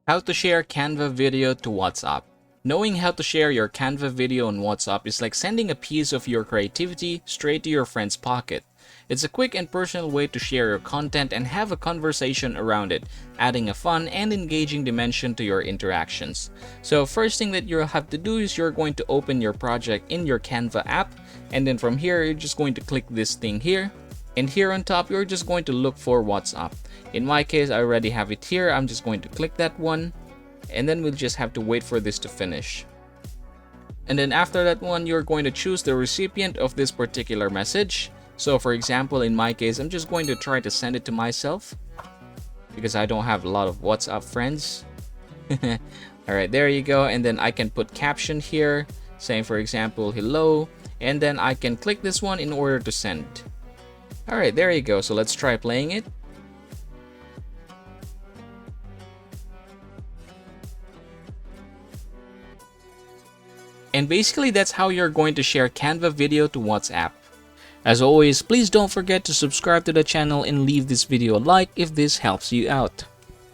How to share Canva video to WhatsApp. Knowing how to share your Canva video on WhatsApp is like sending a piece of your creativity straight to your friend's pocket. It's a quick and personal way to share your content and have a conversation around it, adding a fun and engaging dimension to your interactions. So first thing that you'll have to do is you're going to open your project in your Canva app, and then from here you're just going to click this thing here. And here on top, you're just going to look for WhatsApp. In my case, I already have it here. I'm just going to click that one. And then we'll just have to wait for this to finish. And then after that one, you're going to choose the recipient of this particular message. So for example, in my case, I'm just going to try to send it to myself because I don't have a lot of WhatsApp friends. All right, there you go. And then I can put caption here, saying for example, hello. And then I can click this one in order to send. Alright, there you go. So let's try playing it. And basically that's how you're going to share Canva video to WhatsApp. As always, please don't forget to subscribe to the channel and leave this video a like if this helps you out.